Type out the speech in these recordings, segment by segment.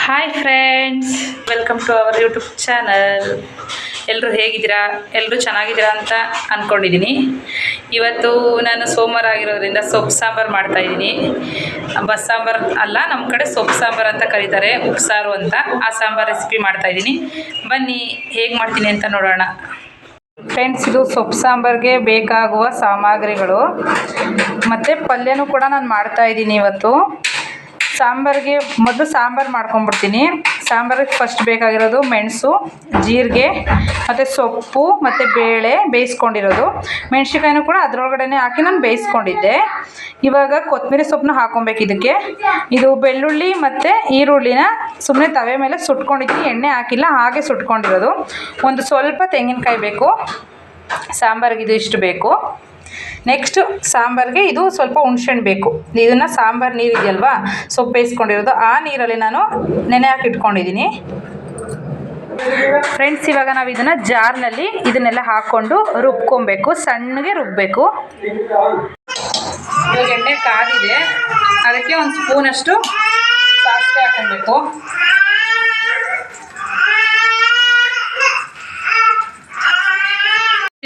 Hi friends, welcome to our YouTube channel. ಎಲ್ಲರೂ ಹೇಗಿದ್ದೀರಾ? ಎಲ್ಲರೂ ಚೆನ್ನಾಗಿದ್ದೀರಾ ಅಂತ ಅಂದ್ಕೊಂಡಿದ್ದೀನಿ. ಇವತ್ತು ನಾನು ಸೋಮವಾರ ಆಗಿರೋದ್ರಿಂದ ಸೊಪ್ಪು ಸಾಂಬಾರು ಮಾಡ್ತಾಯಿದ್ದೀನಿ. ಬಸ್ ಸಾಂಬಾರು ಅಲ್ಲ, ನಮ್ಮ ಕಡೆ ಸೊಪ್ಪು ಸಾಂಬಾರು ಅಂತ ಕರೀತಾರೆ, ಉಪ್ಸಾರು ಅಂತ. ಆ ಸಾಂಬಾರು ರೆಸಿಪಿ ಮಾಡ್ತಾಯಿದ್ದೀನಿ. ಬನ್ನಿ ಹೇಗೆ ಮಾಡ್ತೀನಿ ಅಂತ ನೋಡೋಣ. ಫ್ರೆಂಡ್ಸ್, ಇದು ಸೊಪ್ಪು ಸಾಂಬಾರಿಗೆ ಬೇಕಾಗುವ ಸಾಮಗ್ರಿಗಳು ಮತ್ತು ಪಲ್ಯನೂ ಕೂಡ ನಾನು ಮಾಡ್ತಾಯಿದ್ದೀನಿ ಇವತ್ತು. ಸಾಂಬಾರಿಗೆ ಮೊದಲು ಸಾಂಬಾರು ಮಾಡ್ಕೊಂಡ್ಬಿಡ್ತೀನಿ. ಸಾಂಬಾರಿಗೆ ಫಸ್ಟ್ ಬೇಕಾಗಿರೋದು ಮೆಣಸು, ಜೀರಿಗೆ ಮತ್ತು ಸೊಪ್ಪು ಮತ್ತು ಬೇಳೆ ಬೇಯಿಸ್ಕೊಂಡಿರೋದು. ಮೆಣಸಿನ್ಕಾಯಿನೂ ಕೂಡ ಅದರೊಳಗಡೆ ಹಾಕಿ ನಾನು ಬೇಯಿಸ್ಕೊಂಡಿದ್ದೆ. ಇವಾಗ ಕೊತ್ತಂಬರಿ ಸೊಪ್ಪನ್ನ ಹಾಕ್ಕೊಬೇಕು ಇದಕ್ಕೆ. ಇದು ಬೆಳ್ಳುಳ್ಳಿ ಮತ್ತು ಈರುಳ್ಳಿನ ಸುಮ್ಮನೆ ತವೆ ಮೇಲೆ ಸುಟ್ಕೊಂಡಿದ್ದೀನಿ, ಎಣ್ಣೆ ಹಾಕಿಲ್ಲ, ಹಾಗೆ ಸುಟ್ಕೊಂಡಿರೋದು. ಒಂದು ಸ್ವಲ್ಪ ತೆಂಗಿನಕಾಯಿ ಬೇಕು ಸಾಂಬಾರಿಗೆ, ಇದು ಇಷ್ಟು ಬೇಕು. ನೆಕ್ಸ್ಟು ಸಾಂಬಾರಿಗೆ ಇದು ಸ್ವಲ್ಪ ಹುಣ್ಸೆಹಣ್ಣು ಬೇಕು. ಇದನ್ನು ಸಾಂಬಾರು ನೀರು ಇದೆಯಲ್ವಾ, ಸೊಪ್ಪು ಬೇಯಿಸ್ಕೊಂಡಿರೋದು, ಆ ನೀರಲ್ಲಿ ನಾನು ನೆನೆ ಹಾಕಿ ಇಟ್ಕೊಂಡಿದ್ದೀನಿ. ಫ್ರೆಂಡ್ಸ್, ಇವಾಗ ನಾವು ಇದನ್ನು ಜಾರ್ನಲ್ಲಿ ಇದನ್ನೆಲ್ಲ ಹಾಕ್ಕೊಂಡು ರುಬ್ಕೊಬೇಕು, ಸಣ್ಣಗೆ ರುಬ್ಬಬೇಕು. ಇವಾಗ ಎಣ್ಣೆ ಕಾದಿದೆ, ಅದಕ್ಕೆ ಒಂದು ಸ್ಪೂನಷ್ಟು ಸಾಸಿವೆ ಹಾಕ್ಕೊಬೇಕು.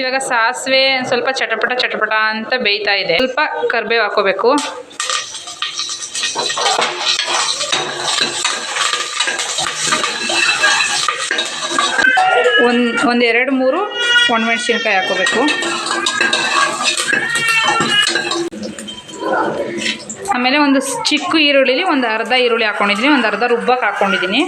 ಇವಾಗ ಸಾಸಿವೆ ಸ್ವಲ್ಪ ಚಟಪಟ ಅಂತ ಬೇಯ್ತಾ ಇದೆ. ಸ್ವಲ್ಪ ಕರಿಬೇವು ಹಾಕೋಬೇಕು. ಒಂದು 2-3 ಒಣಮೆಣಸಿನ್ಕಾಯಿ ಹಾಕೋಬೇಕು. ಆಮೇಲೆ ಒಂದು ಚಿಕ್ಕ ಈರುಳ್ಳಿಲಿ ಒಂದು ಅರ್ಧ ಈರುಳ್ಳಿ ಹಾಕ್ಕೊಂಡಿದ್ದೀನಿ, ಒಂದು ಅರ್ಧ ರುಬ್ಬಕ್ಕೆ ಹಾಕ್ಕೊಂಡಿದ್ದೀನಿ.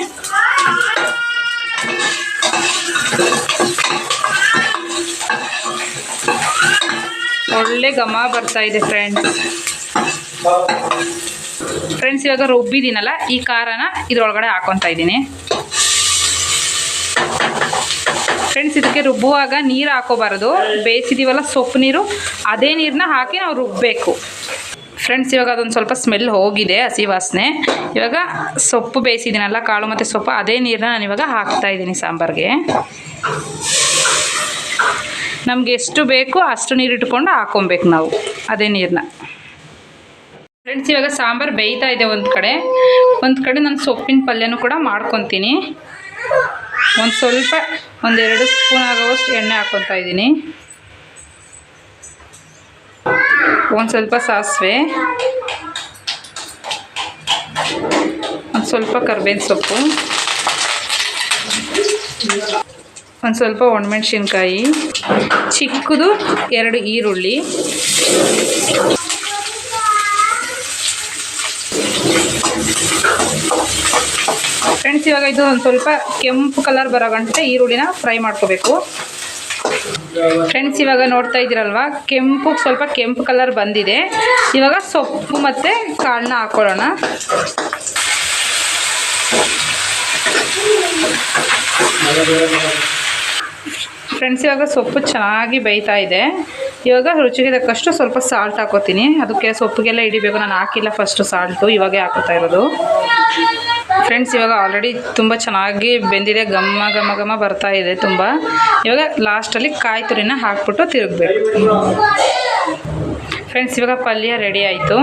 ಒಳ್ಳೆ ಘಮ ಬರ್ತಾ ಇದೆ ಫ್ರೆಂಡ್ಸ್. ಇವಾಗ ರುಬ್ಬಿದ್ದೀನಲ್ಲ, ಈ ಖಾರನ ಇದ್ರೊಳಗಡೆ ಹಾಕೊತಾ ಇದ್ದೀನಿ. ಫ್ರೆಂಡ್ಸ್, ಇದಕ್ಕೆ ರುಬ್ಬುವಾಗ ನೀರು ಹಾಕೋಬಾರದು. ಬೇಯಿಸಿದ್ದೀವಲ್ಲ ಸೊಪ್ಪು ನೀರು, ಅದೇ ನೀರನ್ನ ಹಾಕಿ ನಾವು ರುಬ್ಬಬೇಕು. ಫ್ರೆಂಡ್ಸ್, ಇವಾಗ ಅದೊಂದು ಸ್ವಲ್ಪ ಸ್ಮೆಲ್ ಹೋಗಿದೆ, ಹಸಿ ವಾಸನೆ. ಇವಾಗ ಸೊಪ್ಪು ಬೇಯಿಸಿದ್ದೀನಲ್ಲ, ಕಾಳು ಮತ್ತು ಸೊಪ್ಪು, ಅದೇ ನೀರನ್ನ ನಾನು ಇವಾಗ ಹಾಕ್ತಾಯಿದ್ದೀನಿ ಸಾಂಬಾರಿಗೆ. ನಮ್ಗೆ ಎಷ್ಟು ಬೇಕು ಅಷ್ಟು ನೀರು ಇಟ್ಕೊಂಡು ಹಾಕ್ಕೊಬೇಕು ನಾವು ಅದೇ ನೀರನ್ನ. ಫ್ರೆಂಡ್ಸ್, ಇವಾಗ ಸಾಂಬಾರು ಬೇಯ್ತಾ ಇದೆ ಒಂದು ಕಡೆ ನಾನು ಸೊಪ್ಪಿನ ಪಲ್ಯನೂ ಕೂಡ ಮಾಡ್ಕೊತೀನಿ. ಒಂದು ಸ್ವಲ್ಪ 1-2 ಸ್ಪೂನ್ ಆಗುವಷ್ಟು ಎಣ್ಣೆ ಹಾಕ್ಕೊತಾ ಇದ್ದೀನಿ. ಒಂದು ಸ್ವಲ್ಪ ಸಾಸಿವೆ, ಒಂದು ಸ್ವಲ್ಪ ಕರಿಬೇವಿನ ಸೊಪ್ಪು, ಒಂದು ಸ್ವಲ್ಪ ಒಣಮೆಣಸಿನ್ಕಾಯಿ, ಚಿಕ್ಕದು 2 ಈರುಳ್ಳಿ, ಫ್ರೆಂಡ್ಸ್, ಇವಾಗ ಇದು ಒಂದು ಸ್ವಲ್ಪ ಕೆಂಪು ಕಲರ್ ಬರೋ ಗಂಟೆ ಈರುಳ್ಳಿನ ಫ್ರೈ ಮಾಡ್ಕೋಬೇಕು. ಫ್ರೆಂಡ್ಸ್, ಇವಾಗ ನೋಡ್ತಾ ಇದ್ದೀರಲ್ವಾ, ಸ್ವಲ್ಪ ಕೆಂಪು ಕಲರ್ ಬಂದಿದೆ. ಇವಾಗ ಸೊಪ್ಪು ಮತ್ತು ಕಾಳನ್ನ ಹಾಕ್ಕೊಳ್ಳೋಣ. ಫ್ರೆಂಡ್ಸ್, ಇವಾಗ ಸೊಪ್ಪು ಚೆನ್ನಾಗಿ ಬೇಯ್ತಾ ಇದೆ. ಇವಾಗ ರುಚಿಗೆ ತಕ್ಕಷ್ಟು ಸ್ವಲ್ಪ ಸಾಲ್ಟ್ ಹಾಕೋತೀನಿ. ಅದಕ್ಕೆ ಸೊಪ್ಪಿಗೆಲ್ಲ ಹಿಡಿಬೇಕು, ನಾನು ಹಾಕಿಲ್ಲ ಫಸ್ಟು ಸಾಲ್ಟು, ಇವಾಗೇ ಹಾಕೋತಾ ಇರೋದು. ಫ್ರೆಂಡ್ಸ್, ಇವಾಗ ಆಲ್ರೆಡಿ ತುಂಬ ಚೆನ್ನಾಗಿ ಬೆಂದಿದೆ, ಘಮ ಬರ್ತಾ ಇದೆ ತುಂಬ. ಇವಾಗ ಲಾಸ್ಟಲ್ಲಿ ಕಾಯಿ ತುರಿನ ಹಾಕ್ಬಿಟ್ಟು ತಿರುಗಬೇಕು. ಫ್ರೆಂಡ್ಸ್, ಇವಾಗ ಪಲ್ಯ ರೆಡಿ ಆಯಿತು.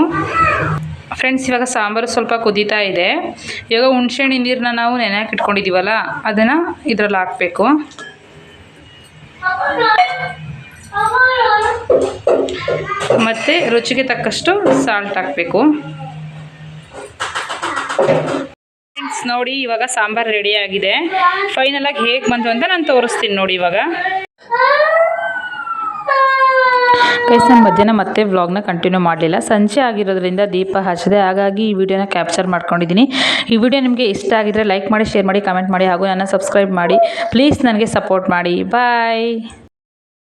ಫ್ರೆಂಡ್ಸ್, ಇವಾಗ ಸಾಂಬಾರು ಸ್ವಲ್ಪ ಕುದೀತಾ ಇದೆ. ಇವಾಗ ಹುಣ್ಸೆಹಣ್ಣಿನ ನೀರನ್ನ ನಾವು ನೆನೆ ಹಾಕಿ ಇಟ್ಕೊಂಡಿದ್ದೀವಲ್ಲ, ಅದನ್ನು ಇದರಲ್ಲಿ ಹಾಕಬೇಕು. ಮತ್ತು ರುಚಿಗೆ ತಕ್ಕಷ್ಟು ಸಾಲ್ಟ್ ಹಾಕಬೇಕು. ಫ್ರೆಂಡ್ಸ್, ನೋಡಿ ಇವಾಗ ಸಾಂಬಾರು ರೆಡಿ ಆಗಿದೆ. ಫೈನಲಾಗಿ ಹೇಗೆ ಬಂತು ಅಂತ ನಾನು ತೋರಿಸ್ತೀನಿ ನೋಡಿ. ಇವಾಗ ನಾನು ಮಧ್ಯಾಹ್ನ ಮತ್ತೆ ವ್ಲಾಗ್ನ ಕಂಟಿನ್ಯೂ ಮಾಡಲಿಲ್ಲ, ಸಂಜೆ ಆಗಿರೋದ್ರಿಂದ ದೀಪ ಹಚ್ಚಿದೆ, ಹಾಗಾಗಿ ಈ ವಿಡಿಯೋನ ಕ್ಯಾಪ್ಚರ್ ಮಾಡ್ಕೊಂಡಿದ್ದೀನಿ. ಈ ವಿಡಿಯೋ ನಿಮಗೆ ಇಷ್ಟ ಆಗಿದ್ರೆ ಲೈಕ್ ಮಾಡಿ, ಶೇರ್ ಮಾಡಿ, ಕಮೆಂಟ್ ಮಾಡಿ, ಹಾಗೂ ನನ್ನ ಸಬ್ಸ್ಕ್ರೈಬ್ ಮಾಡಿ. ಪ್ಲೀಸ್ ನನಗೆ ಸಪೋರ್ಟ್ ಮಾಡಿ. ಬಾಯ್.